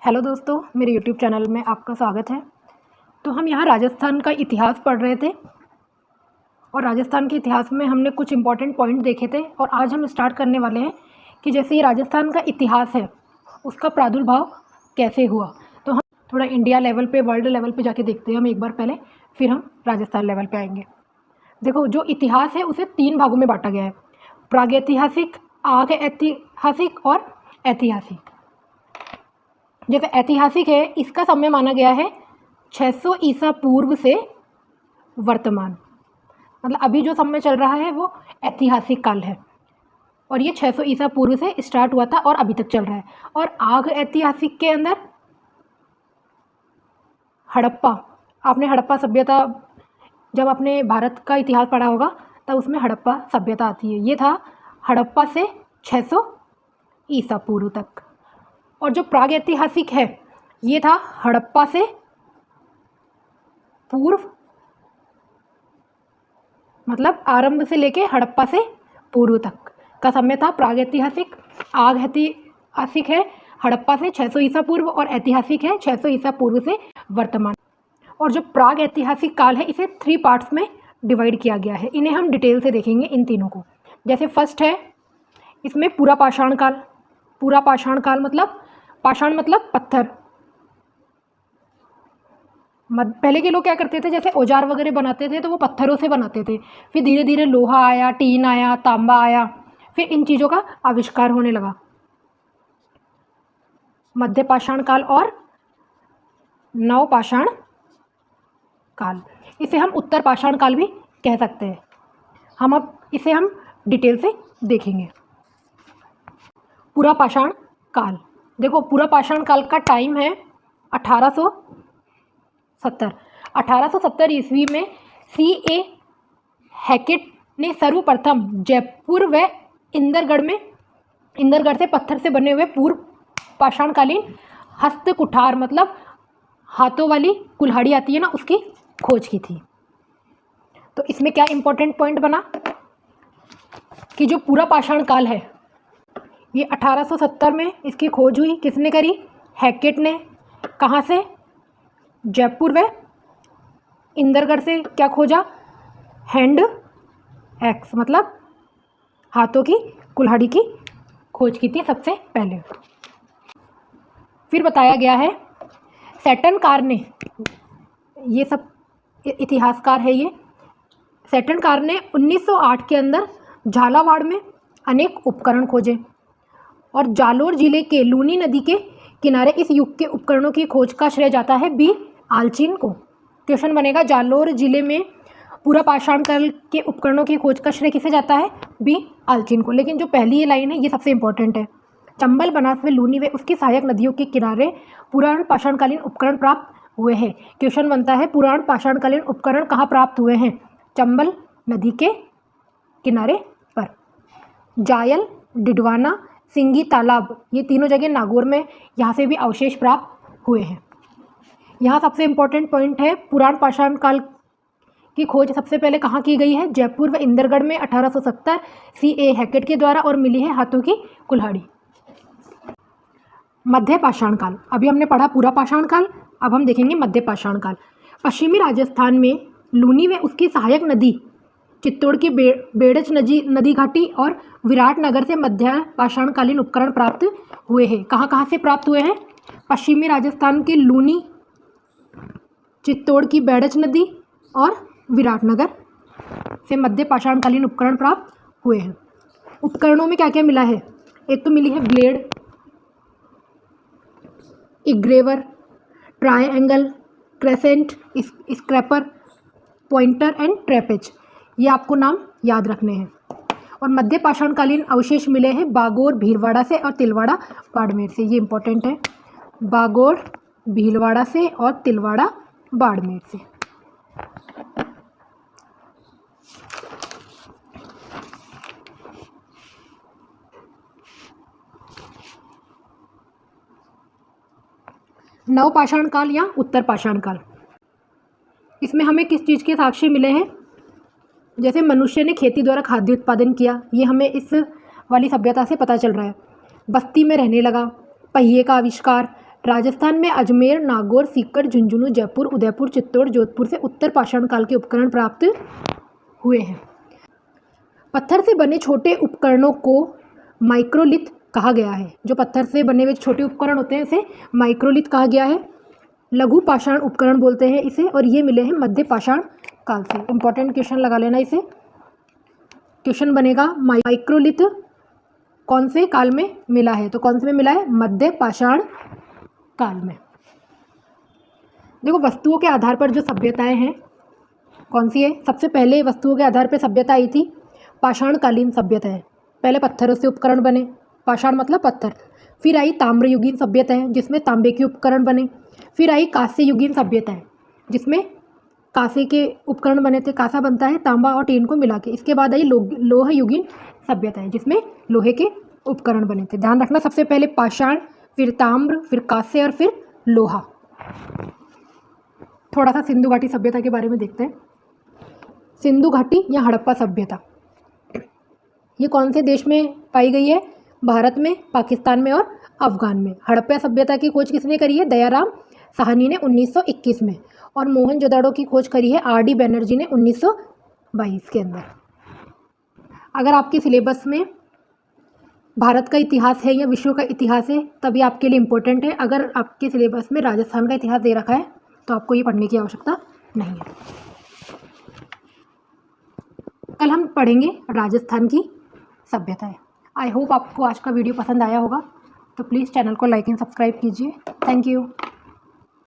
Hello दोस्तों, मेरे YouTube channel में आपका स्वागत है। तो हम यहाँ राजस्थान का इतिहास पढ़ रहे थे और राजस्थान के इतिहास में हमने कुछ इम्पॉर्टेंट पॉइंट देखे थे और आज हम स्टार्ट करने वाले हैं कि जैसे ये राजस्थान का इतिहास है उसका प्रादुर्भाव कैसे हुआ। तो हम थोड़ा इंडिया लेवल पे, वर्ल्ड लेवल पे जाके देखते हैं हम एक बार पहले, फिर हम राजस्थान लेवल पे आएंगे। देखो, जो इतिहास है उसे 3 भागों में बांटा गया है: प्रागैतिहासिक, आग ऐतिहासिक और ऐतिहासिक। जैसे ऐतिहासिक है, इसका समय माना गया है 600 ईसा पूर्व से वर्तमान, मतलब अभी जो समय चल रहा है वो ऐतिहासिक काल है और ये 600 ईसा पूर्व से स्टार्ट हुआ था और अभी तक चल रहा है। और आग ऐतिहासिक के अंदर हड़प्पा, आपने हड़प्पा सभ्यता, जब आपने भारत का इतिहास पढ़ा होगा तब उसमें हड़प्पा सभ्यता आती है। ये था हड़प्पा से 600 ईसा पूर्व तक। और जो प्रागैतिहासिक है ये था हड़प्पा से पूर्व, मतलब आरंभ से लेके हड़प्पा से पूर्व तक का समय था प्रागैतिहासिक। आग ऐतिहासिक है हड़प्पा से 600 ईसा पूर्व और ऐतिहासिक है 600 ईसा पूर्व से वर्तमान। और जो प्राग ऐतिहासिक काल है इसे 3 पार्ट्स में डिवाइड किया गया है। इन्हें हम डिटेल से देखेंगे इन तीनों को। जैसे फर्स्ट है इसमें पूरा पाषाण काल। पूरा पाषाण काल मतलब, पाषाण मतलब पत्थर। पहले के लोग क्या करते थे, जैसे औजार वगैरह बनाते थे तो वो पत्थरों से बनाते थे। फिर धीरे धीरे लोहा आया, टीन आया, तांबा आया, फिर इन चीज़ों का आविष्कार होने लगा। मध्य पाषाण काल और नव पाषाण काल, इसे हम उत्तर पाषाण काल भी कह सकते हैं। अब इसे हम डिटेल से देखेंगे। पूरा पाषाण काल, देखो पूरा पाषाण काल का टाइम है 1870। 1870 ईस्वी में C.A. हैकेट ने सर्वप्रथम जयपुर व इंदरगढ़ से पत्थर से बने हुए पूर्व पाषाणकालीन हस्त कुठार, मतलब हाथों वाली कुल्हाड़ी आती है ना, उसकी खोज की थी। तो इसमें क्या इंपॉर्टेंट पॉइंट बना कि जो पूरा पाषाण काल है ये 1870 में इसकी खोज हुई। किसने करी? हैकेट ने। कहाँ से? जयपुर व इंदरगढ़ से। क्या खोजा? हैंड एक्स, मतलब हाथों की कुल्हाड़ी की खोज की थी सबसे पहले। फिर बताया गया है सैटन कार ने, ये सब इतिहासकार है ये, सैटन कार ने 1908 के अंदर झालावाड़ में अनेक उपकरण खोजे और जालोर जिले के लूनी नदी के किनारे इस युग के उपकरणों की खोज का श्रेय जाता है बी. आल्चिन को। क्वेश्चन बनेगा, जालोर जिले में पूरा पाषाण काल के उपकरणों की खोज का श्रेय किसे जाता है? बी. आल्चिन को। लेकिन जो पहली ये लाइन है ये सबसे इंपॉर्टेंट है। चंबल, बनास व लूनी व उसकी सहायक नदियों के किनारे पुराण पाषाणकालीन उपकरण प्राप्त हुए हैं। क्वेश्चन बनता है, पुराण पाषाणकालीन उपकरण कहाँ प्राप्त हुए हैं? चंबल नदी के किनारे पर। जायल, डिडवाना, सिंगी तालाब, ये तीनों जगह नागौर में, यहाँ से भी अवशेष प्राप्त हुए हैं। यहाँ सबसे इम्पोर्टेंट पॉइंट है, पुराण पाषाण काल की खोज सबसे पहले कहाँ की गई है? जयपुर व इंदरगढ़ में 1870 C.A. हैकेट के द्वारा, और मिली है हाथों की कुल्हाड़ी। मध्य पाषाण काल, अभी हमने पढ़ा पूरा पाषाण काल, अब हम देखेंगे मध्य पाषाण काल। पश्चिमी राजस्थान में लूनी व उसकी सहायक नदी, चित्तौड़ की बेड़च नदी घाटी और विराटनगर से मध्य पाषाणकालीन उपकरण प्राप्त हुए हैं। कहाँ कहाँ से प्राप्त हुए हैं? पश्चिमी राजस्थान के लूनी, चित्तौड़ की बेड़च नदी और विराटनगर से मध्य पाषाणकालीन उपकरण प्राप्त हुए हैं। उपकरणों में क्या क्या मिला है? एक तो मिली है blade, engraver, triangle, crescent, scraper, pointer and trapeze. ये आपको नाम याद रखने हैं। और मध्य पाषाणकालीन अवशेष मिले हैं बागोर, भीलवाड़ा से और तिलवाड़ा, बाड़मेर से। ये इंपॉर्टेंट है, बागोर, भीलवाड़ा से और तिलवाड़ा, बाड़मेर से। नव पाषाण काल या उत्तर पाषाण काल, इसमें हमें किस चीज़ के साक्ष्य मिले हैं? जैसे मनुष्य ने खेती द्वारा खाद्य उत्पादन किया, ये हमें इस वाली सभ्यता से पता चल रहा है। बस्ती में रहने लगा, पहिए का आविष्कार, राजस्थान में अजमेर, नागौर, सीकर, झुंझुनू, जयपुर, उदयपुर, चित्तौड़, जोधपुर से उत्तर पाषाण काल के उपकरण प्राप्त हुए हैं। पत्थर से बने छोटे उपकरणों को माइक्रोलिथ कहा गया है। जो पत्थर से बने हुए छोटे उपकरण होते हैं इसे माइक्रोलिथ कहा गया है। लघु पाषाण उपकरण बोलते हैं इसे, और ये मिले हैं मध्य पाषाण काल से। इंपॉर्टेंट क्वेश्चन लगा लेना इसे। क्वेश्चन बनेगा माइक्रोलिथ कौन से काल में मिला है, तो कौन से में मिला है, मध्य पाषाण काल में। देखो वस्तुओं के आधार पर जो सभ्यताएं हैं कौन सी है, सबसे पहले वस्तुओं के आधार पर सभ्यता आई थी पाषाणकालीन सभ्यताएं। पहले पत्थरों से उपकरण बने, पाषाण मतलब पत्थर। फिर आई ताम्रयुगीन सभ्यताएं जिसमें तांबे के उपकरण बने। फिर आई कांस्ययुगीन सभ्यताएं जिसमें कांसे के उपकरण बने थे। कांसा बनता है तांबा और टीन को मिला के। इसके बाद आई लोहयुगीन सभ्यताएं जिसमें लोहे के उपकरण बने थे। ध्यान रखना, सबसे पहले पाषाण, फिर ताम्र, फिर कांस्य और फिर लोहा। थोड़ा सा सिंधु घाटी सभ्यता के बारे में देखते हैं। सिंधु घाटी या हड़प्पा सभ्यता ये कौन से देश में पाई गई है, भारत में, पाकिस्तान में और अफगान में। हड़प्पा सभ्यता की खोज किसने करी है, दयाराम साहनी ने 1921 में, और मोहनजोदाड़ो की खोज करी है आर डी बनर्जी ने 1922 के अंदर। अगर आपके सिलेबस में भारत का इतिहास है या विश्व का इतिहास है तभी आपके लिए इम्पोर्टेंट है। अगर आपके सिलेबस में राजस्थान का इतिहास दे रखा है तो आपको ये पढ़ने की आवश्यकता नहीं है। कल हम पढ़ेंगे राजस्थान की सभ्यता है। आई होप आपको आज का वीडियो पसंद आया होगा, तो प्लीज़ चैनल को लाइक एंड सब्सक्राइब कीजिए। Thank you.